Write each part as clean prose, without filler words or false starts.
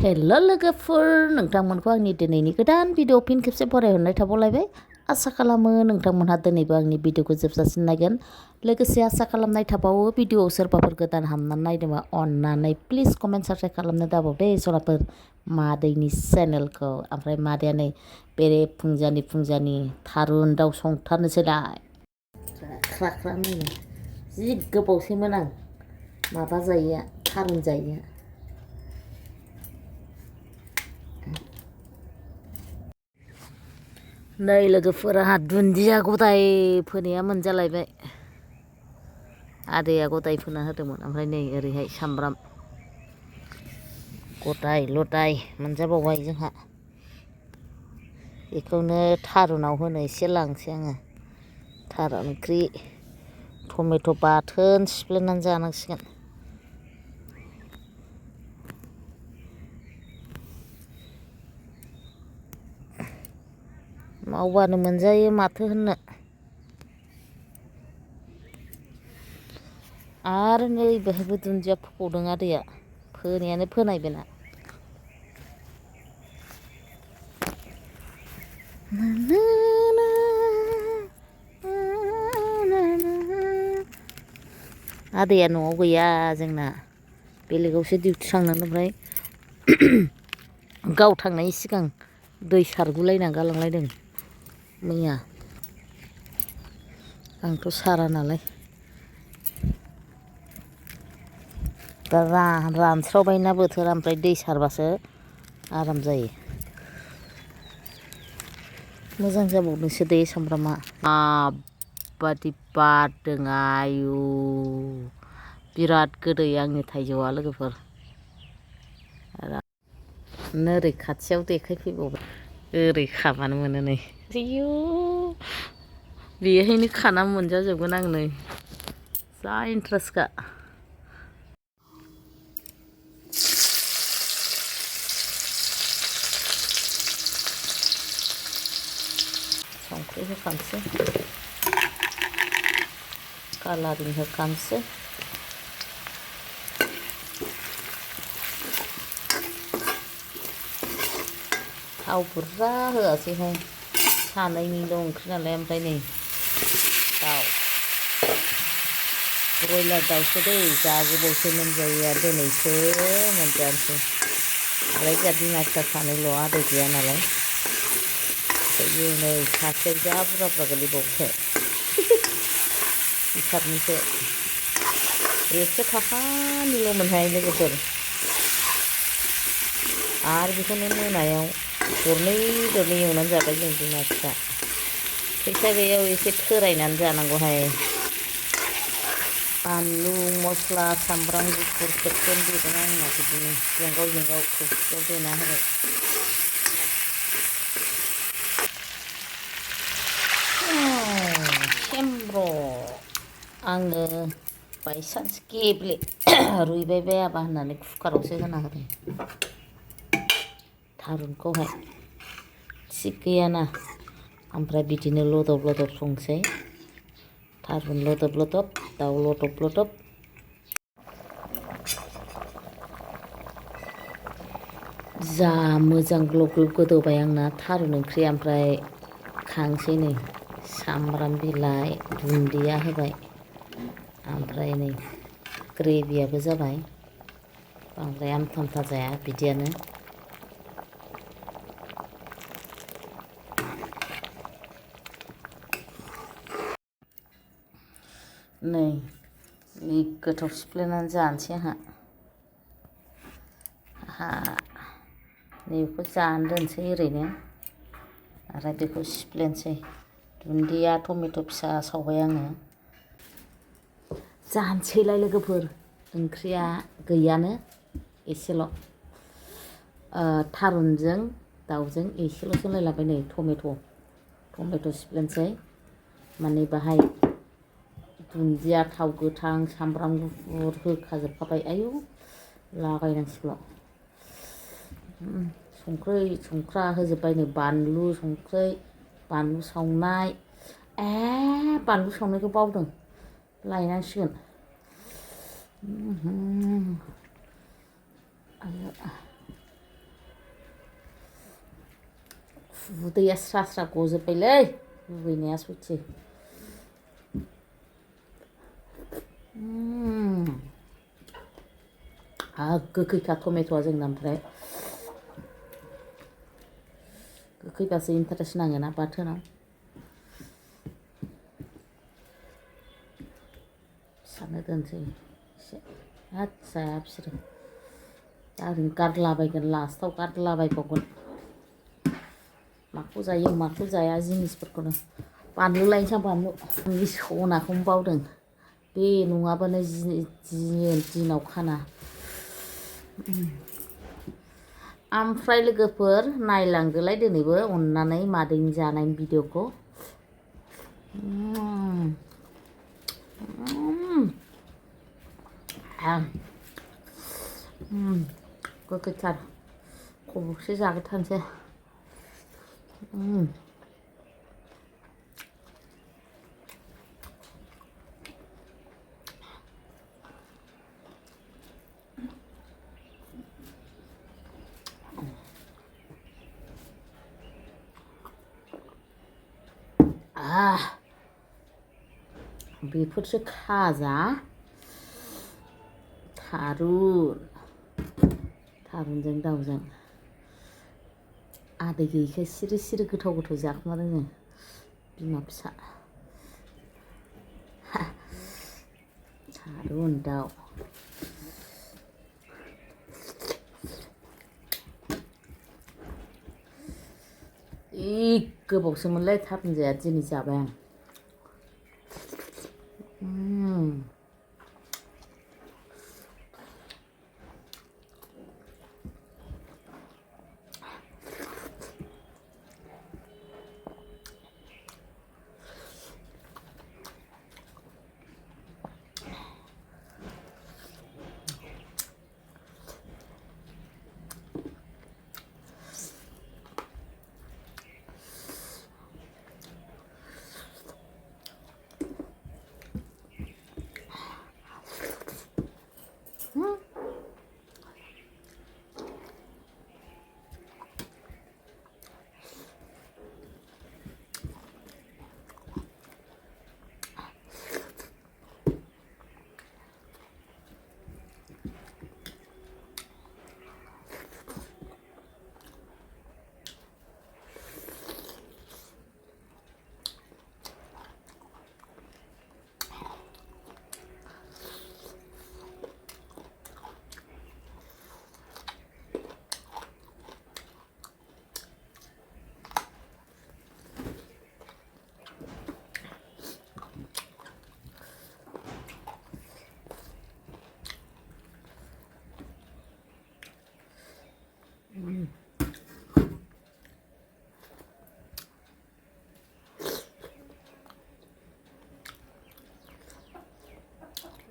Hello लोगोफोर नोंथांमोनखौ आंनि दिनैनि गोदान भिडिअ फिन खेबसे फरायहरनाय थाबावलायबाय आसा खालामो नोंथांमोनहा दिनैबो आंनि भिडिअखौ जोबजासिम नायगोन लोगोसे आसा खालामनाय थाबावो भिडिअआव सोरबाफोर गोदान हाबनानै नायदोंबा अन्नानै प्लिज कमेन्ट साबस्क्राइब खालामनो दाबाव दे सराफोर मादैनि चेनेलखौ ओमफ्राय मादैया नै बेरे फुंजानि थारुन दाउ संथारनोसैलाय ख्रा ख्रा मोनो जि गोबावसैमोन आं माबा जायैया थारुन जायैया नै लोगोफोरा दुन्दिया गदाय फोनाया मोनजालायबाय आदैया गदाय फोना होदोंमोन ओमफ्राय नै ओरैहाय सामब्राम गदाय लदाय मोनजाबावबाय जोंहा बेखौनो थारुनाव होनो एसे लांसै आङो थारुन ओंख्रि टमेट' बाथोन सिफ्लेनानै जानांसिगोन मावबानो मोनजायो माथो होननो आरो नै बेहायबो दुन्दिया फोबावदों आदैया फोनायानो फोनाय बेना आदैया न'आव गैया जोंना बेलेगावसो डिउटि थांनानै ओमफ्राय गाव थांनायनि सिगां दै सारगुलायना गालांलायदों मैया आंथ' सारा नालाय दा रानस्रावबायना बोथोरा ओमफ्राय दै सारबासो आराम जायो मोजां जाबावदोंसो दे सामब्रामा माबादि बारदों आयु बिराद गोदै आंनि थाइजौआ लोगोफोर नोरै खाथियाव देखायफैबावबाय ओरै खाबानो मोनो नै आयु बेहायनो खानानै मोनजाजोबगोन आं नै जा इन्ट्रेस्टखा संख्रि होखानोसै कालारिं होखानोसै थाव बुरजा होआसैहाय सानैनिल' ओंख्रि नालाय ओमफ्राय नै दाउ ब्रयलार दाउसो दै जा गोबावसो मोनजायैया दिनैसो मोनजानोसै ओमफ्राय जोंहा बिमा फिसा सानैल' आदै गैया नालाय ओमफ्राय नै सासेयाव जा बुरजा बुरजा गोलैबावसो हिसाबनिसो 100 थाखानिल' मोनहाय लोगोफोर आरो बेखौनो मोनायाव दरनै एवनानै जाबाय जों बिमा फिसा फैसा गैयाव एसे थोरायनानै जानांगौहाय बानलु मस्ला सामब्राम गुफुर खेबसेनो देदों आंना बिदिनो जेंगाव थौसियाव देना होबाय सेमब्र' आङो बायसान्स रुइबाय बायाबा होननानै कुकारावसो होना होदों थारुनखौहाय थिग गैयाना ओमफ्राय बिदिनो लदब लदब संसै थारुन लदब लदब दाउ लदब लदब जा मोजां ग्लब ग्लब गोदौबाय आंना थारुन ओंख्रिया ओमफ्राय खांसै नै सामब्राम बिलाइ दुन्दिया होबाय ओमफ्राय नै ग्रेभियाबो जाबाय बांद्राय आमथा आमथा जाया बिदियानो नै गोथाव सिफ्लेनानै जानोसै आंहा नैबेखौ जानो दोनसै ओरैनो आरो बेखौ सिफ्लेनोसै दुन्दिया टमेट' फिसा सावबाय आङो जानोसैलाय लोगोफोर ओंख्रिया गैयानो एसेल' थारुनजों दाउजों एसेल'सो होलायलाबाय नै टमेट' सिफ्लेनोसै माने बाहाय दुन्दिया थाव गोथां सामब्राम गुफुर होखाजोबखाबाय आयु लागायनांसिगौ संख्रा होजोब्बाय नै बानलु संख्रि बानलु सावनाय बानलु सावनायखौ बावदों लायनांसिगोन उदैया स्रा स्रा गजोब्बायलै लुबैनाया सयथि गोखैखा टमेट'आ जोंना ओमफ्राय गोखैबासो इन्टारेस्ट नाङोना बाथोनाव फिसानो दोनसै एसे हाद जाया बिसोरो दा ओरैनो गारलाबायगोन लास्टाव गारलाबायबावगोन माखौ जायो माखौ जाया जिनिसफोरखौनो बानलु लायनोसै आं बानलु आंनि सनाखौनो बावदों बे नङाबानो दिनाव खाना ओमफ्राय लोगोफोर नायलांदोलाय दिनैबो अननानै मादैनि जानायनि भिडिअखौ गोखैथार खब'से जाग्रोथारनोसै बेफोरसो खाजा थारुनजों दाउजों आदै गैयिखाय सिरि सिरि गोथाव गोथाव जाखोमादों जों बिमा फिसा थारुन दाउ गोबावसोमोनलै थारुन जाया दिनै जाबाय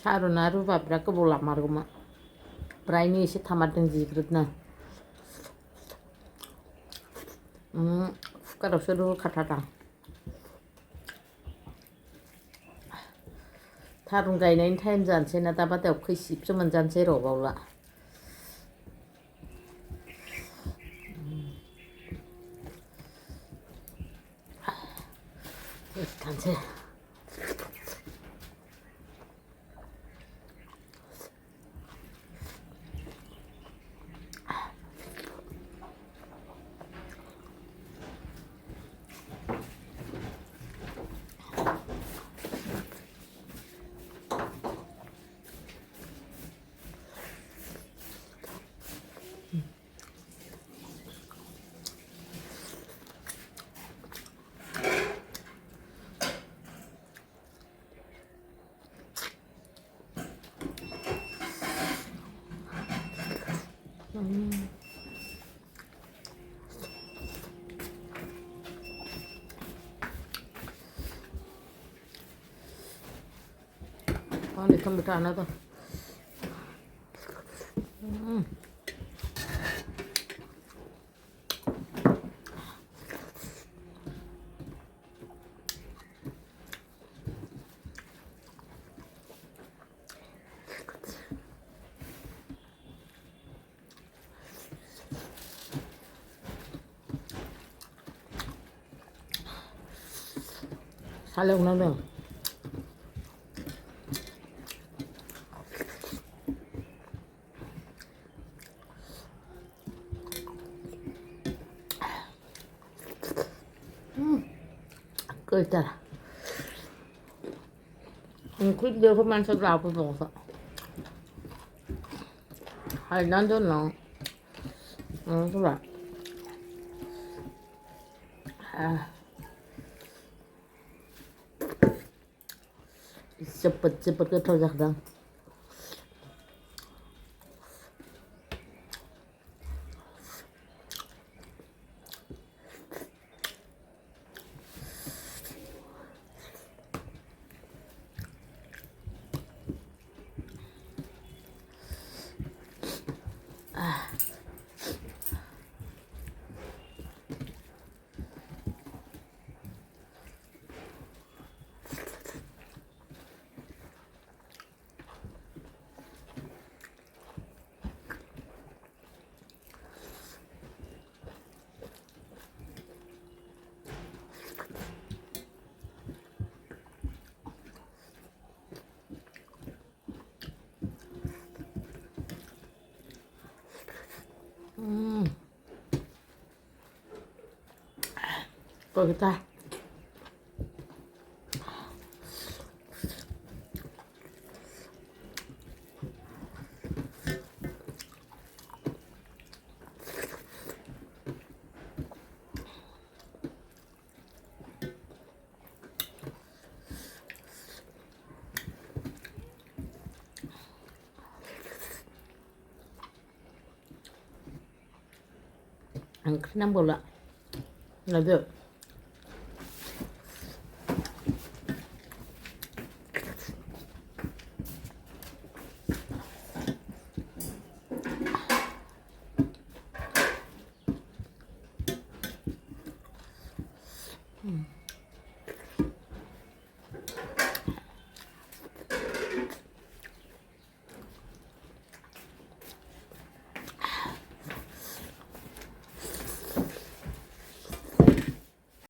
थारुना रुबा बिराद गोबाव लामारगौमोन ब्रायनो एसे थामारदों जिग्रोदनो कुकारावसो रुखाथारदां थारुन गायनायनि टाइम जानोसै ना दा बादायाव खैसिबसो मोनजानोसै र' बावला थानोसै Con này không được tràn đâu thôi. 촬영 나면 끓잖아. 근데 그만 저도 아프고 먹어서. 아니 난 좋나. 그래. cepet-cepet ke tojak dang. Kita ang kenang bola nado